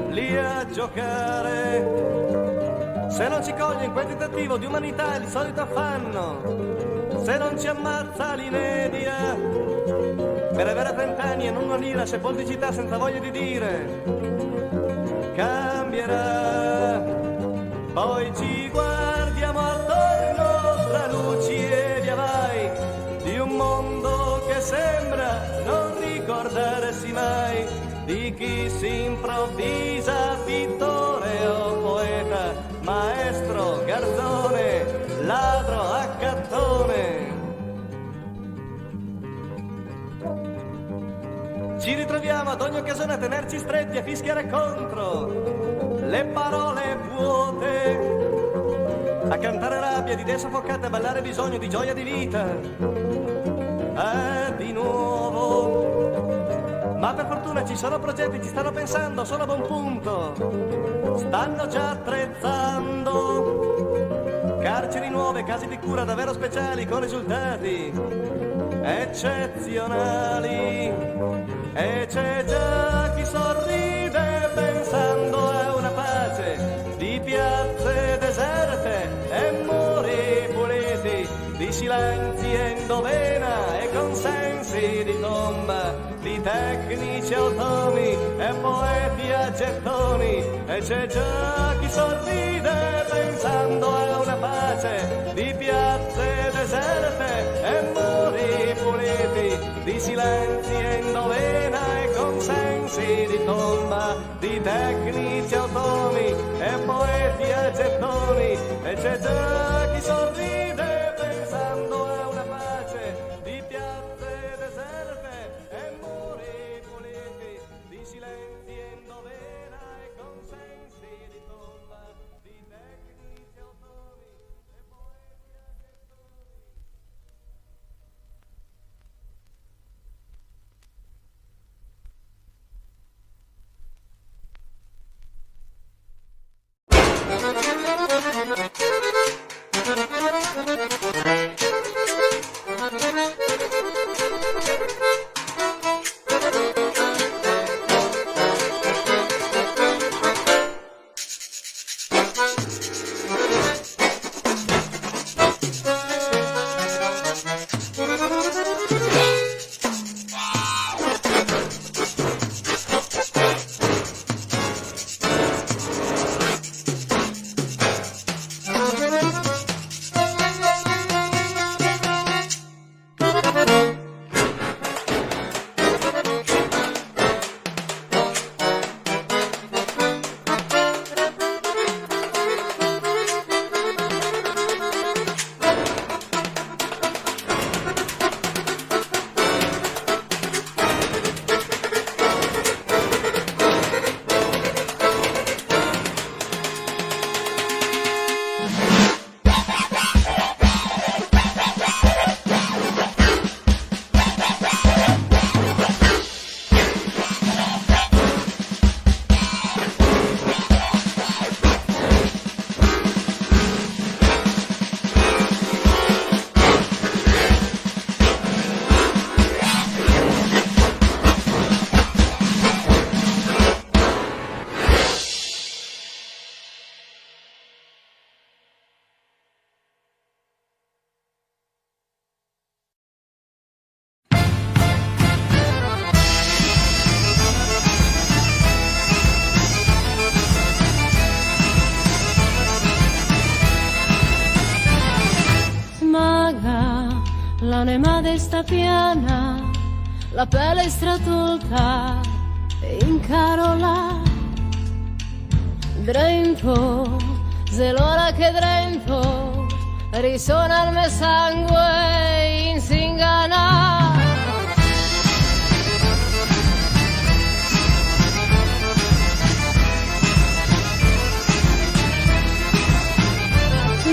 lì a giocare. Se non ci coglie in quel tentativo di umanità il solito affanno, se non ci ammazza l'inedia per avere 30 anni e non una lira, sepolticità senza voglia di dire cambierà. Poi ci guardiamo attorno tra luci e via vai di un mondo che sembra non ricordarsi mai di chi si improvvisa pittore o poeta, maestro, garzone, ladro, accattone. Ci ritroviamo ad ogni occasione a tenerci stretti, a fischiare contro le parole vuote, a cantare rabbia, di idee soffocate, a ballare bisogno di gioia di vita. Di nuovo. Ma per fortuna ci sono progetti, ci stanno pensando, sono a buon punto, stanno già attrezzando carceri nuove, case di cura davvero speciali con risultati eccezionali. E c'è già chi sorride pensando a una pace di piazze deserte e muri puliti, di silenzi in dovena e consensi di tomba, di tecnici automi e poeti a gettoni. E c'è già chi sorride pensando a una pace di piazze deserte e muri puliti, di silenzi in dovena e consensi di tomba, di tecnici automi e poeti a gettoni. E c'è già chi sorride pensando a una pace di piazze deserte e muri puliti, di silenzi in dovena e consensi di tomba, di tecnici automi e poeti a gettoni. L'anima sta piana, la pelle stratolta in Carola. Drento, se l'ora che drento, risuona il mio sangue in Singana.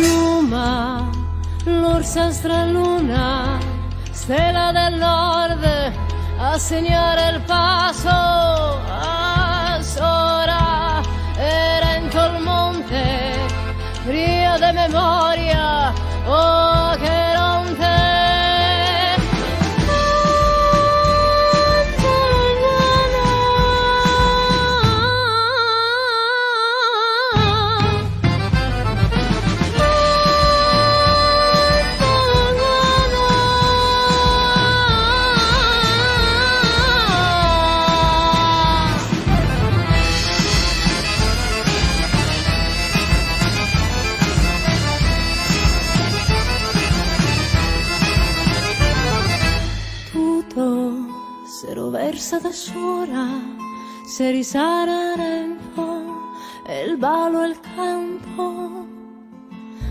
Luma, l'orsa straluna, stella del nord, a segnare il passo a Sora e Rento il monte, frio de memoria, oh che non te. Versa da sola, se risara Rento, e il ballo e il canto.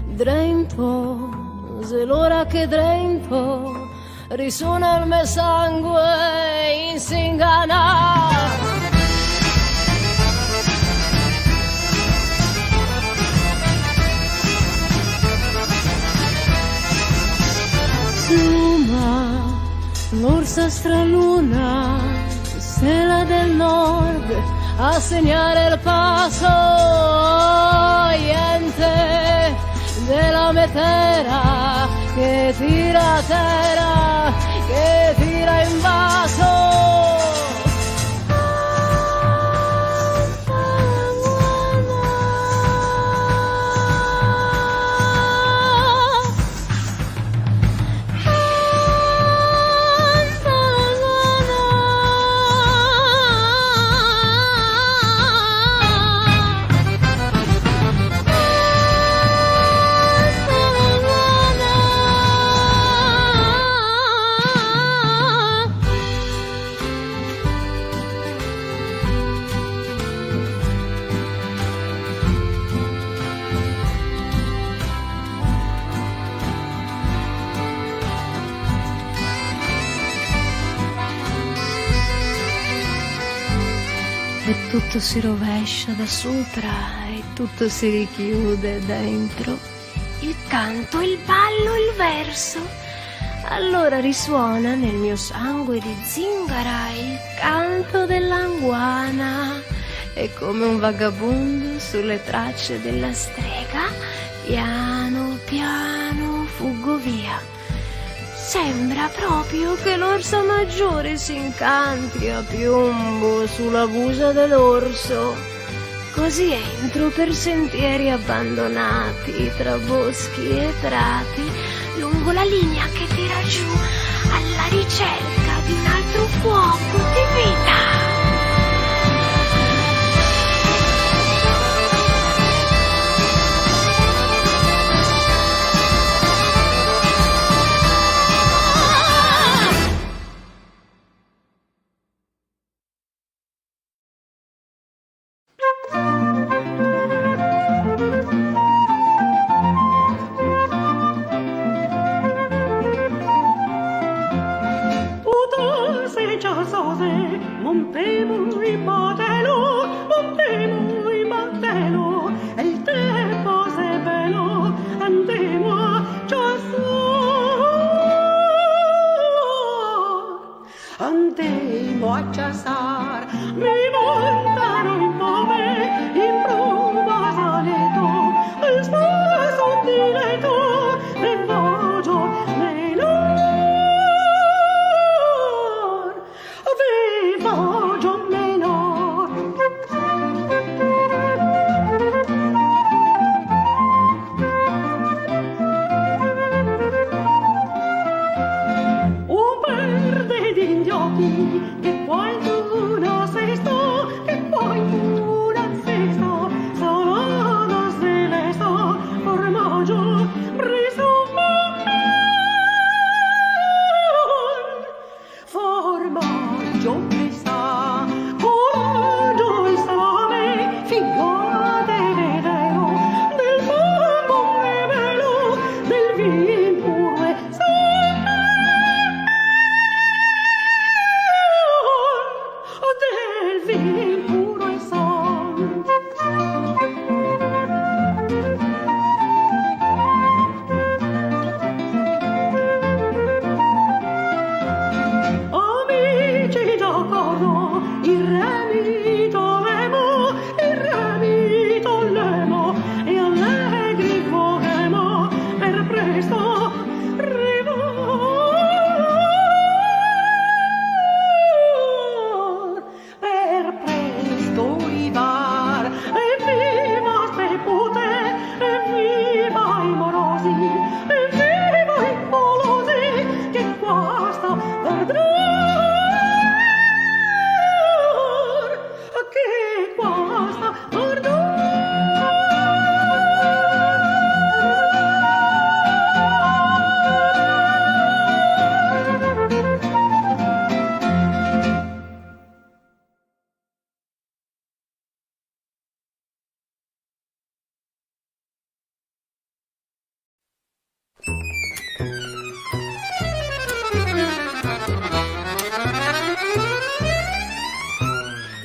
Drento, se l'ora che drento, risuona il mio sangue in Singana. Suma, l'orsa straluna, stella del nord, a segnare il passo, niente della metera che tira a terra, che tira in vaso. E tutto si rovescia da sopra e tutto si richiude dentro. Il canto, il ballo, il verso. Allora risuona nel mio sangue di zingara il canto dell'anguana. E come un vagabondo sulle tracce della strega, piano piano fuggo via. Sembra proprio che l'orsa maggiore si incanti a piombo sulla busa dell'orso. Così entro per sentieri abbandonati tra boschi e prati, lungo la linea che tira giù alla ricerca di un altro fuoco di vita. Andiamo a chasar, mi montano in nome, in prova saleto, il sposo diletto, nel voglio menor, vi voglio menor.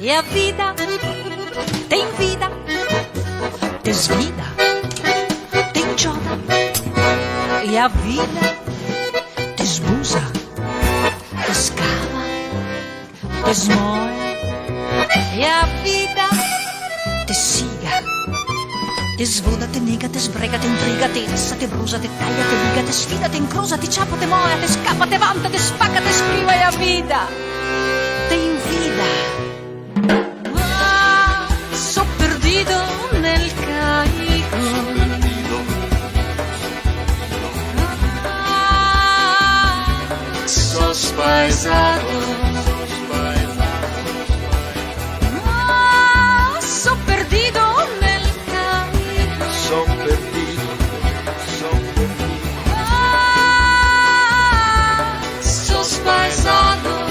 e a vida te invida, te sfida, te ingioda e a vida te sbusa, te scava, te smoe e a vida te siga, te svoda, te nega, te sbrega, te intriga, te essa, te brusa, te taglia, te liga, te sfida, te incrosa, te ciappa, te moe, te scappa, te vanta, te spacca, te scriva e a vida te invida. Ah, so perdido nel carico. Ah, so spaesato. Ah, so perdido nel carico. Son perdido. Ah, so spaesato.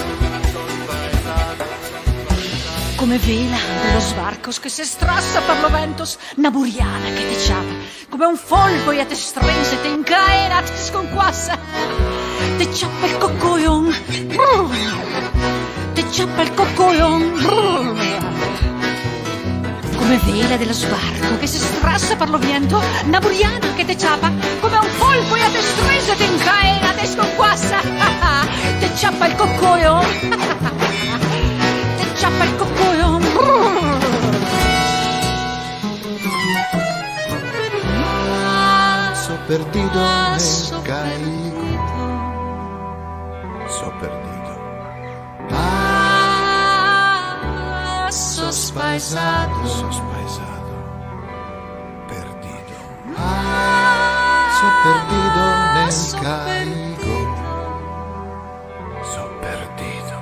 Come vela dello sbarcos che se strassa per lo ventos, una buriana che ti ciapa, come un folgo e te stringe, te incaena, te sconquassa, te ciappa il coccoion, te ciappa il coccoion. Come vela dello sbarco che se strassa per lo vento, una buriana che te ciapa, come un folgo e te stringe, te incaena, te sconquassa, te ciappa il coccoion. Ciappa il coccoion. So perdido nel carico. So perdido. Ah, so spaesato. So spaesato. Perdido. So perdido nel carico. So perdido.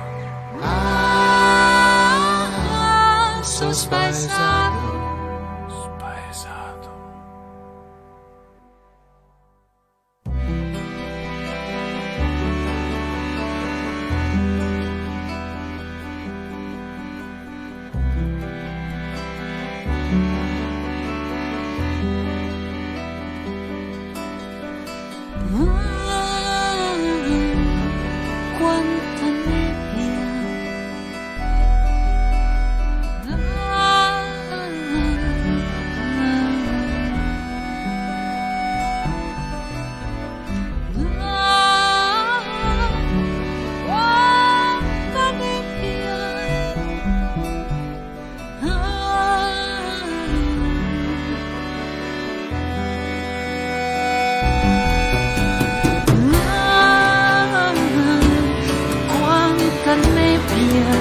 So spaesato. Spaesato. Quanta nebbia.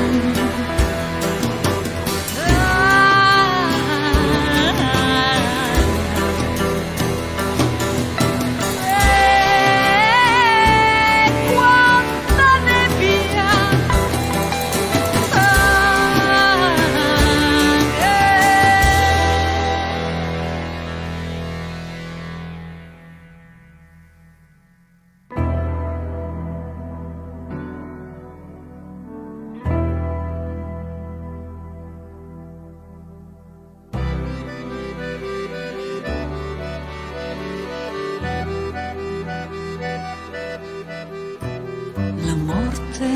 La morte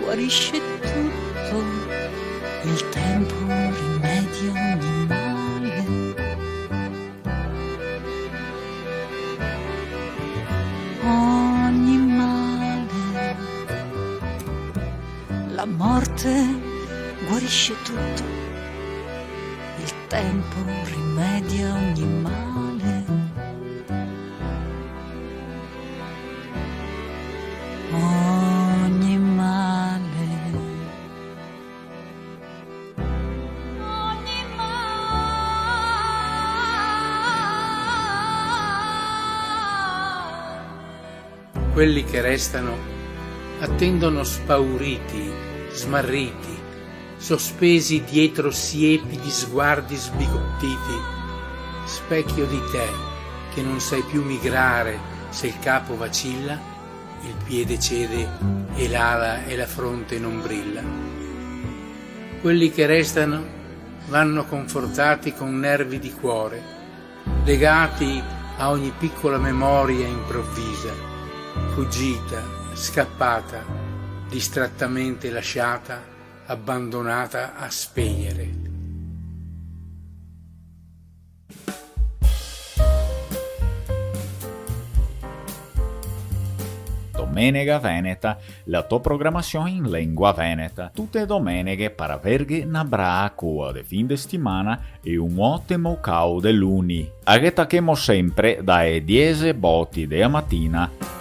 guarisce tutto, il tempo rimedia ogni male. Ogni male. La morte guarisce tutto, il tempo rimedia ogni male. Ogni male. Ogni male. Quelli che restano attendono spauriti, smarriti, sospesi dietro siepi di sguardi sbigottiti, specchio di te che non sai più migrare se il capo vacilla, il piede cede e l'ala e la fronte non brilla. Quelli che restano vanno confortati con nervi di cuore, legati a ogni piccola memoria improvvisa, fuggita, scappata, distrattamente lasciata abbandonata a spegnere. Domenica Veneta, la tua programmazione in lingua veneta. Tutte domeniche per averghe una bracua di fin de settimana e un ottimo cau de luni. Aghetachemo sempre dalle 10 botti della mattina.